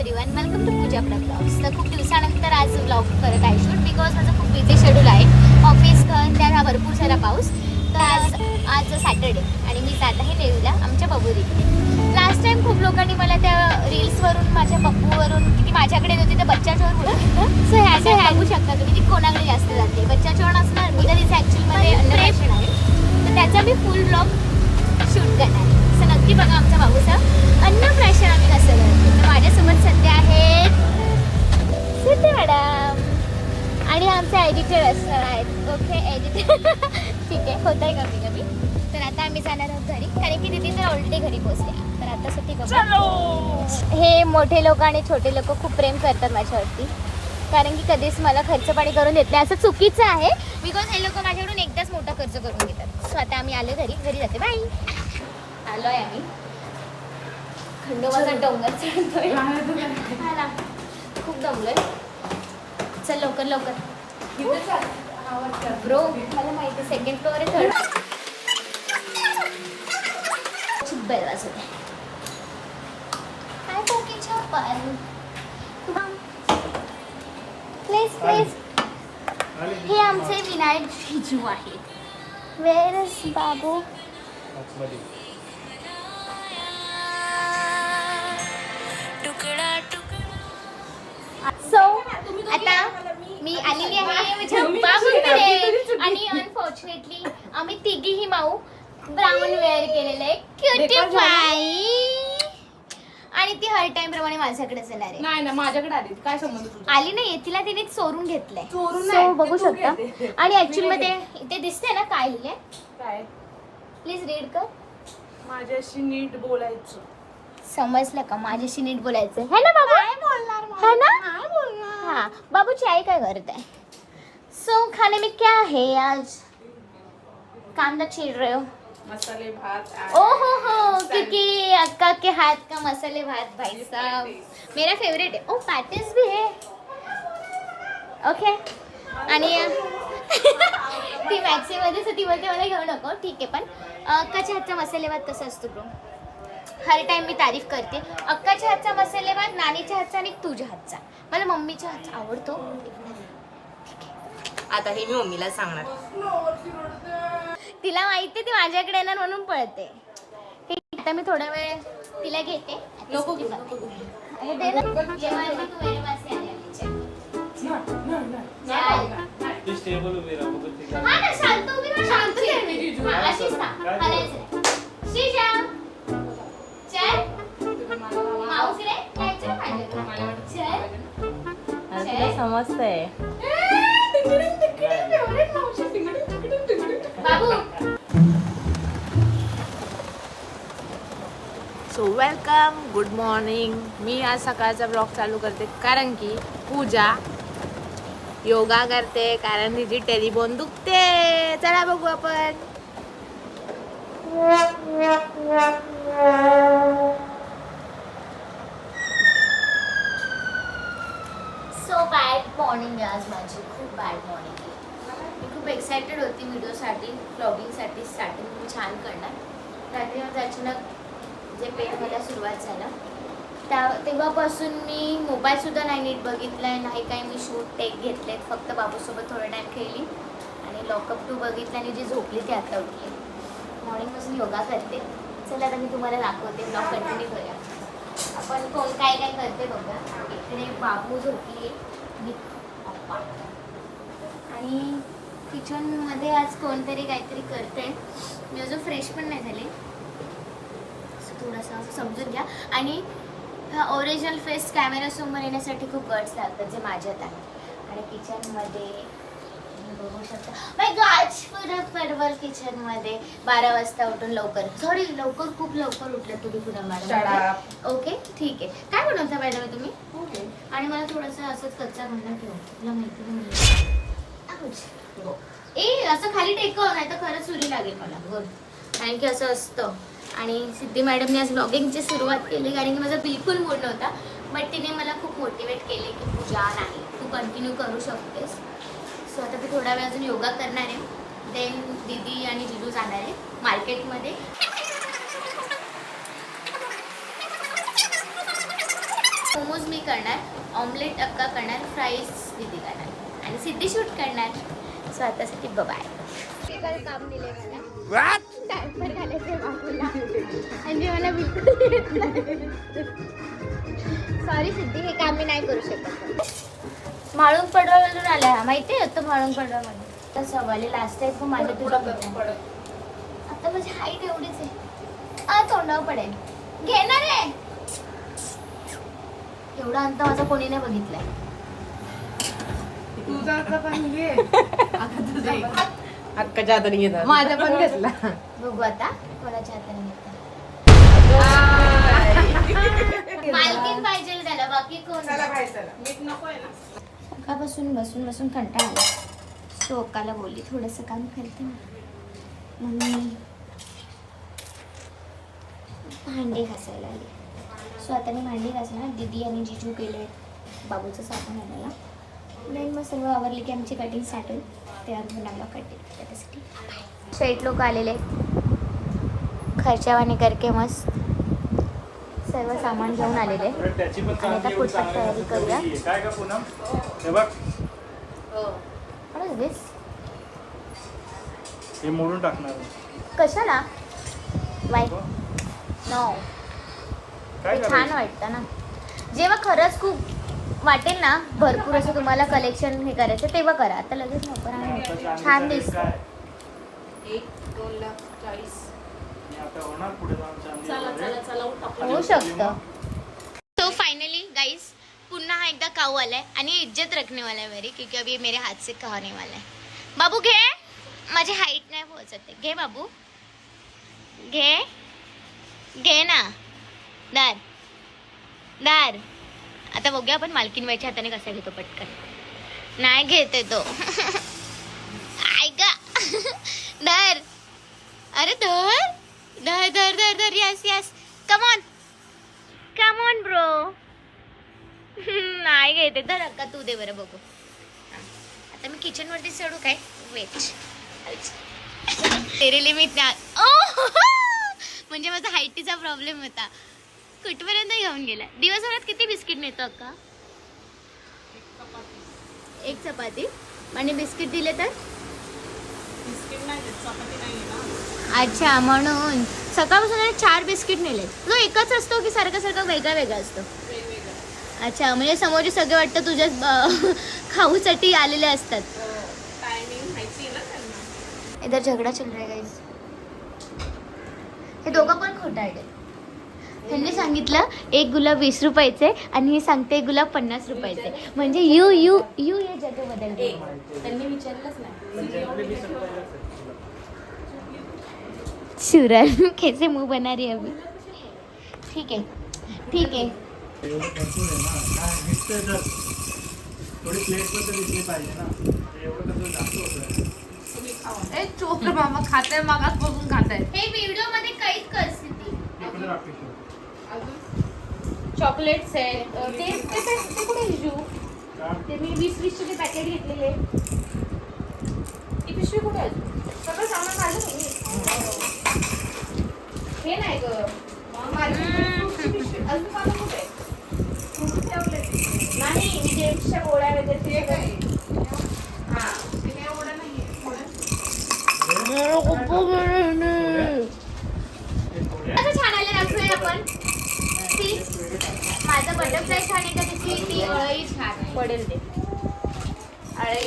Everyone, welcome to Pooja blogs. तर खूप दिवसानंतर आज ब्लॉग करत आहे शूट, बिकॉज माझं खूप बिझी शेड्यूल आहे. ऑफिस घर त्यात हा भरपूर सारा पाऊस. तर आज सॅटर्डे आणि मी जात आहे नेवीला आमच्या बबुरी. लास्ट टाइम खूप लोकांनी मला त्या रील्सवरून माझ्या पप्पूवरून की माझ्याकडे होती तर बच्चा चोर बोलत. सो ह्या बघू शकता तुम्ही ती कोणाकडे जास्त जाते. बच्चा चोर असणार मी तर तिथे ॲक्च्युअलमध्ये अन्नप्राशन आहे, तर त्याचा मी फुल ब्लॉग शूट करणार. सो नक्की बघा आमच्या बाबूचं अन्नप्राशन आम्ही कसं करतो. तर माझ्यासोबत सध्या आहेत सिद्धी मॅडम आणि आमचे एडिटर असणार आहेत. ओके एडिटर ठीक आहे, होत आहे कमी कमी. तर आता आम्ही जाणार आहोत घरी, कारण की दिदी तर ऑलरेडी घरी पोहोचल्या. तर आता साठी बघा, हे मोठे लोक आणि छोटे लोक खूप प्रेम करतात माझ्यावरती, कारण की कधीच मला खर्च पाणी करून देत नाही. असं चुकीचं आहे, बिकॉज हे लोक माझ्याकडून एकदाच मोठा खर्च करून घेतात. सो आता आम्ही आलो घरी जाते. बाय. आलो आहे आम्ही, खंडोबाचा डोंगर चढतोय. खूप दमलोय. चल लवकर लवकर ब्रो, मला माहिती सेकंड फ्लोअर आहे, थर्ड बेल वाजवते. काय कोकीच्या पण प्लीज प्लीज. हे आमचे विनायक जिजू आहेत. Where is Babu? सो आता मी आलेली आहे माझ्या बाबूकडे आणि अनफॉर्च्युनेटली आम्ही तिघीही माऊ ब्राऊन वेअर केलेलं आहे. क्युटीफाई. आणि ती हर टाइम प्रमाणे माझ्याकडेच येणार आहे. नाही ना, माझ्याकडे आली. काय संबंध तुझा? आली नाही, तिला तिने चोरून घेतलंय. चोरून बघू शकता. आणि ऍक्च्युअली मध्ये इथे दिसते ना काय लिहिलंय, काय? प्लीज रीड कर. माझ्याशी नीट बोलायचं. समजलं का? माझ्याशी नीट बोलायचं है ना बाबू? है ना? हाँ बाबू चाय काय करत आहे? सो खाने में क्या है आज? कांदा छील रहे हो? मसाले भात. ओहो, क्योंकि अक्का के हाथ का मसाले भात भाई साहब मेरा फेवरेट है. ओ पैटिस भी है. ओके. आणि ती मॅक्सीमध्ये ती बोलते मला घेऊ नको. ठीक आहे, पण अक्काच्या हातचा मसाले भात कसा असतो ब्रो? हर टाइम मी तारीफ करते. अक्काच्या हातचा मसाले भात, नानीच्या हातचा आणि तुझ्या हातचा. मला मम्मीच्या हातचा आवडतो. आता हे मी मम्मीला सांगणार. तिला माहिती ती माझ्याकडे येणार म्हणून पळते. आता मी थोडा वेळ तिला घेते. नको हे दे ना. जेव्हा तू मेरे पास आली. हा ना, शांत उभी राहा. शांत आहे मी जिजू. हा, अशीच थांब. हलायचं नाही. श्रीजाम, चल. मावशी रे, यायचं पाहिजे तुला. चल. समजतंय. बाबू. So welcome, good morning. मी आज सकाळचा ब्लॉग चालू करते कारण की पूजा योगा करते, कारण तिची टेलिबोन दुखते. चला बघू आपण. सो बॅड मॉर्निंग आहे आज माझी, खूप बॅड मॉर्निंग आहे. मी खूप एक्सायटेड होती व्हिडिओसाठी, ब्लॉगिंगसाठी. स्टार्टिंग मी छान करणार. रात्री माझं अचानक जे पेन व्हायला सुरुवात झालं तेव्हापासून मी मोबाईलसुद्धा नाही नीट बघितला आहे, नाही काही मी शूट टेक घेतलेत. फक्त बाबूसोबत थोडा टाईम खेळली आणि लॉकअप 2 बघितलं आणि जी झोपली ती आता उठली. मॉर्निंगपासून योगा करते. चला आता मी तुम्हाला दाखवते, ब्लॉग कंटिन्यू करूया. आपण कोण काय काय करते बघा. इकडे बाबू झोपली मी पप्पा, आणि किचनमध्ये आज कोणतरी काहीतरी करते. मी अजून फ्रेश पण नाही झाले, थोडंसं असं समजून घ्या. आणि हा ओरिजिनल फेस कॅमेरासमोर येण्यासाठी खूप गट्स लागतात, जे माझ्यात आहे. आणि किचनमध्ये बघू शकता माय गॉड, परवल किचनमध्ये 12 वाजता उठून लवकर खूप लवकर उठलं तुम्ही पुन्हा मॅडम. ओके ठीक आहे. काय बनवता मॅडम तुम्ही? आणि मला थोडंसं असंच कच्चा भांडा ठेव, तुला माहिती नाही. असं खाली टेकव, नाही तर खरंच चुरी लागेल मला. बोल. कारण की असं असतं. आणि सिद्धी मॅडमने आज ब्लॉगिंगची सुरुवात केली, कारण की माझा बिलकुल मूड नव्हता. बट तिने मला खूप मोटिवेट केले की पूजा नाही, तू कंटिन्यू करू शकतेस. सो आता मी थोडा वेळ अजून योगा करणार आहे. देन दीदी आणि जिजू जाणार आहे मार्केटमध्ये. मोमोज मी करणार, ऑमलेट अक्का करणार, फ्राईज दीदी करणार आणि सिद्धी शूट करणार. सो आतासाठी बाय. काम दिले मला डायपर घालायचे बाबूला आणि मला बिलकुल येत नाही. सॉरी सिद्धी, हे काम मी नाही करू शकत. म्हाळुंग पडवळवरून आला हा, माहिती आहे तो म्हाळुंग पडवळमध्ये. तर सवाली लास्ट आहे माझ्या तुझ्या आता माझी हाईट एवढीच आहे. तोंडावर पडेल. घेणार आहे एवढा अंत माझा कोणी नाही बघितलाय. तुझा आता पण घे. अक्काच्या हाताने घेतात, माझा पण घेतला. बघू आता कोणाच्या हाताने घेतला. मालकीन पाहिजे त्याला, बाकी कोण चला बाहेर चला. मीठ नको आहे ना. सकाळपासून बसून बसून कंटाळा आला. सो अक्काला बोलली थोडंसं काम करते मम्मी. भांडी घासायला आली. सो आता मी भांडी घासणार. दीदी आणि जिजू गेले बाबूचं साबण आणायला. नाही मग सर्व आवरली की आमची कटिंग स्टार्ट होईल. तेव्हा बनावला कटिंग त्याच्यासाठी. शेट लोक आलेले खर्चावानी करके मस्त सर्व सामान घेऊन आलेले आणि आता पुढची तयारी करूया. काय का पूनम हे बघ What is this? हे मोडून टाकणार कशाला? Why no. काय ते छान करायचं? वाटतं ना. जेव्हा खरंच खूप वाटेल ना भरपूर असं तुम्हाला कलेक्शन हे करायचं तेव्हा करा. आता लगेच नको आता ना. चांदीचा छान रेट दिसतं. काय? 1,02,40,000. आणि आता होणार पुढे जाऊन चांदीचा चला रेट. चला चला उठा. आणि होऊ शकतं. मग तो फाइनली गाइस पुन्हा हा एकदा काऊ आलाय आणि इज्जत रखने वाला है मेरी, क्योंकि अभी मेरे हाथ से खाने वाला है. बाबू घे, माझी हाईट नाही पोहोचत आहे. घे बाबू, घे घे ना. दार दार. आता बघूया आपण मालकीन बाईच्या हाताने कसा घेतो पटकन. नाही घेते तो. ऐका धर. अरे धर धर धर धर धर. Yes yes. Come on come on bro. नाही घेते. धर अक्का तू दे बरं बघू. आता मी किचन वरती चढू काय? वेट. तेरे लिमिट म्हणजे माझा हाईटीचा प्रॉब्लेम होता. कुठपर्यंत घेऊन गेला. दिवसभरात किती बिस्किट नेतो अक्का? एक चपाती आणि बिस्किट दिले तर बिस्किट नाही देत, चपाती नाही आहे ना. अच्छा म्हणून सकाळपासून 4 बिस्किट नेले. तो एकच असतो की सारखा सारखा वेगळा वेगळा असतो? वेगवेगळं. अच्छा म्हणजे समोरचे सगळे वाटतं तुझ्या खाऊसाठी आलेले असतात. टायमिंग माहिती आहे ना त्यांना. इधर झगडा चल रहा है गाइस. हे दोघं पण खोटं आहे. त्यांनी सांगितलं एक गुलाब 20 रुपयाचे आणि ही सांगते एक गुलाब 50 रुपयाचे. म्हणजे यू यू यू ये जगह बदल गई. त्यांनी विचारलंच नाही. पंजाबी 20 रुपयालाच आहे. शुरन कैसे मुंह बना रही है अभी. ठीक है ठीक है. एवढं भरपूर आहे ना. काय दिसतंय तर थोडी प्लेट पण तर दिसली पाहिजे ना. एवढं कसं जास्त होतं. तुम्ही खावा. ए चोर मामा खाताय, मागासपासून खाताय. हे व्हिडिओ मध्ये काहीच करस्थिती. इकडे राखते show. अजून चॉकलेट्स आहेत. ते कुठे हिजू? का? ते मी 20-20 चे पॅकेट घेतलेले. ती पिशवी कुठे आहे? सगळं सामान काढलं तुम्ही. हे नाही ग. अजून मला कुठे आहे? कुठे ठेवले ते? नाही जेम्सच्या गोळ्या वगैरे ते ते काय? काय. हा ते काय एवढं नाहीये. थोडं. कसं छान आले दाखवूया आपण. ती माझं बटरफ्लाय छान आहे का तिची ती अळई छान आहे. पडेल ते. अळे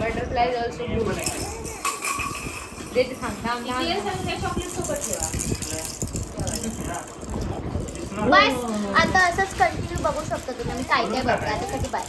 बटरफ्लाय ऑल्सो गुड. ते सांगता चॉकलेट सोबत ठेवा. बस आता असंच कंटिन्यू बघू शकता तुम्ही. मी काय काय बघते आता. कधी बाय.